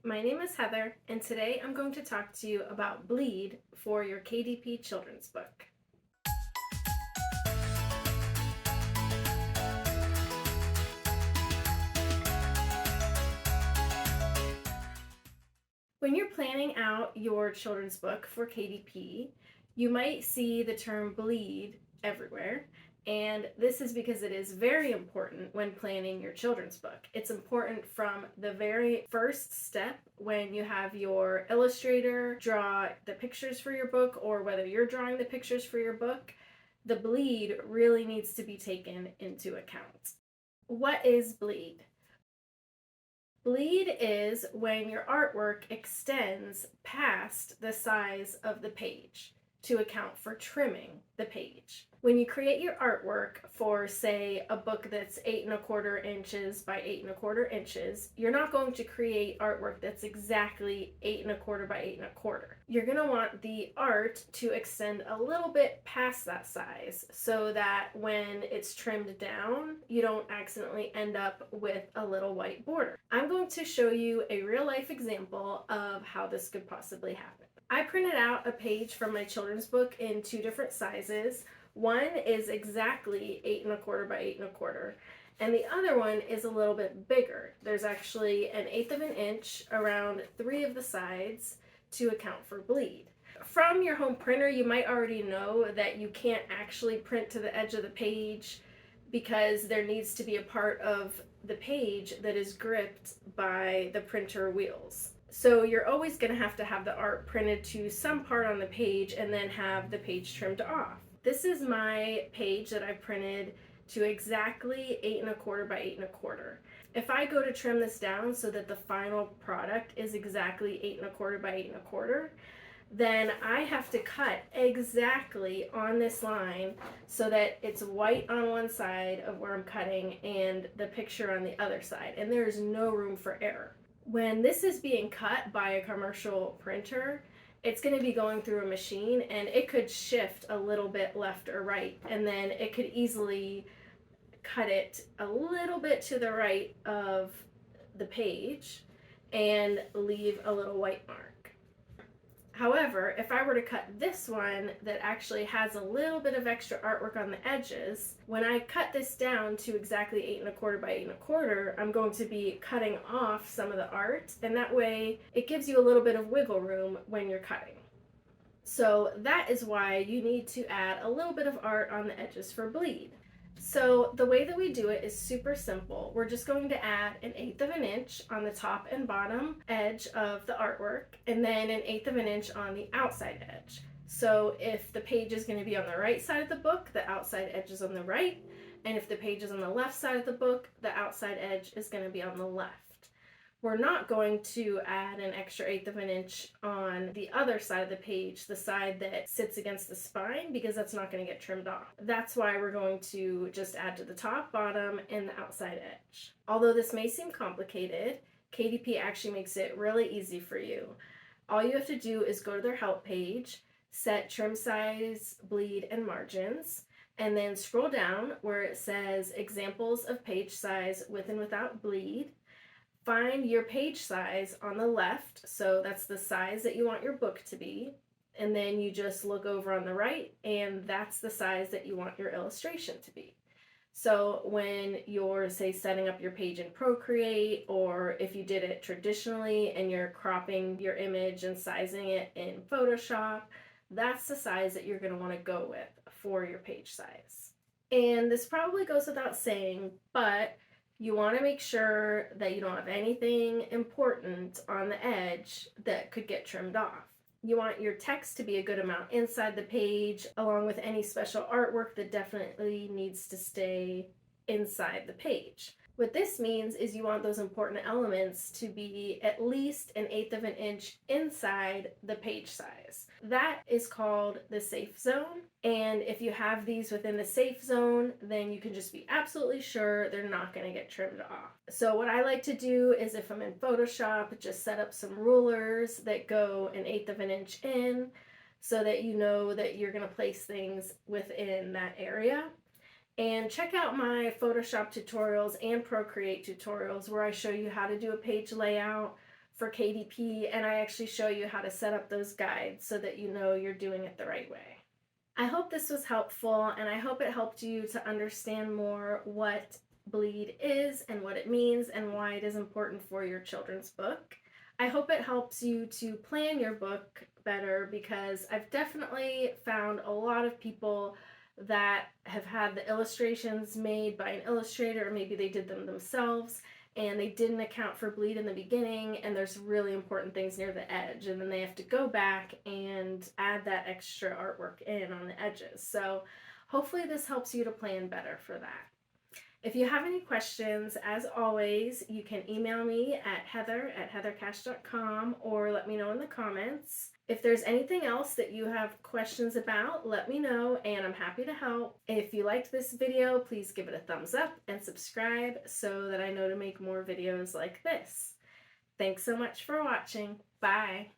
My name is Heather, and today I'm going to talk to you about bleed for your KDP children's book. When you're planning out your children's book for KDP, you might see the term bleed everywhere. And this is because it is very important when planning your children's book. It's important from the very first step when you have your illustrator draw the pictures for your book, or whether you're drawing the pictures for your book. The bleed really needs to be taken into account. What is bleed? Bleed is when your artwork extends past the size of the page to account for trimming the page. When you create your artwork for, say, a book that's 8¼ inches by 8¼ inches, you're not going to create artwork that's exactly 8¼ by 8¼ You're going to want the art to extend a little bit past that size so that when it's trimmed down, you don't accidentally end up with a little white border. I'm going to show you a real-life example of how this could possibly happen. I printed out a page from my children's book in 2 different sizes. One is exactly 8¼ by 8¼ and the other one is a little bit bigger. There's actually 1/8 inch around 3 of the sides to account for bleed. From your home printer, you might already know that you can't actually print to the edge of the page because there needs to be a part of the page that is gripped by the printer wheels. So you're always going to have the art printed to some part on the page and then have the page trimmed off. This is my page that I printed to exactly 8¼ by 8¼ If I go to trim this down so that the final product is exactly 8¼ by 8¼ then I have to cut exactly on this line so that it's white on one side of where I'm cutting and the picture on the other side, and there is no room for error. When this is being cut by a commercial printer, it's going to be going through a machine and it could shift a little bit left or right, and then it could easily cut it a little bit to the right of the page and leave a little white mark. However, if I were to cut this one that actually has a little bit of extra artwork on the edges, when I cut this down to exactly 8¼ by 8¼ I'm going to be cutting off some of the art, and that way it gives you a little bit of wiggle room when you're cutting. So that is why you need to add a little bit of art on the edges for bleed. So the way that we do it is super simple. We're just going to add 1/8 inch on the top and bottom edge of the artwork, and then 1/8 inch on the outside edge. So if the page is going to be on the right side of the book, the outside edge is on the right, and if the page is on the left side of the book, the outside edge is going to be on the left. We're not going to add an extra 1/8 inch on the other side of the page, the side that sits against the spine, because that's not going to get trimmed off. That's why we're going to just add to the top, bottom, and the outside edge. Although this may seem complicated, KDP actually makes it really easy for you. All you have to do is go to their help page, set trim size, bleed, and margins, and then scroll down where it says examples of page size with and without bleed. Find your page size on the left, so that's the size that you want your book to be, and then you just look over on the right and that's the size that you want your illustration to be. So when you're, say, setting up your page in Procreate, or if you did it traditionally and you're cropping your image and sizing it in Photoshop, that's the size that you're going to want to go with for your page size. And this probably goes without saying, but you want to make sure that you don't have anything important on the edge that could get trimmed off. You want your text to be a good amount inside the page, along with any special artwork that definitely needs to stay inside the page. What this means is you want those important elements to be at least 1/8 inch inside the page size. That is called the safe zone, and if you have these within the safe zone, then you can just be absolutely sure they're not going to get trimmed off. So what I like to do is, if I'm in Photoshop, just set up some rulers that go 1/8 inch in so that you know that you're going to place things within that area. And check out my Photoshop tutorials and Procreate tutorials where I show you how to do a page layout for KDP, and I actually show you how to set up those guides so that you know you're doing it the right way. I hope this was helpful, and I hope it helped you to understand more what bleed is and what it means and why it is important for your children's book. I hope it helps you to plan your book better, because I've definitely found a lot of people that have had the illustrations made by an illustrator, or maybe they did them themselves, and they didn't account for bleed in the beginning, and there's really important things near the edge, and then they have to go back and add that extra artwork in on the edges. So hopefully this helps you to plan better for that. If you have any questions, as always, you can email me at heather@heathercash.com, or let me know in the comments. If there's anything else that you have questions about, let me know, and I'm happy to help. If you liked this video, please give it a thumbs up and subscribe so that I know to make more videos like this. Thanks so much for watching. Bye.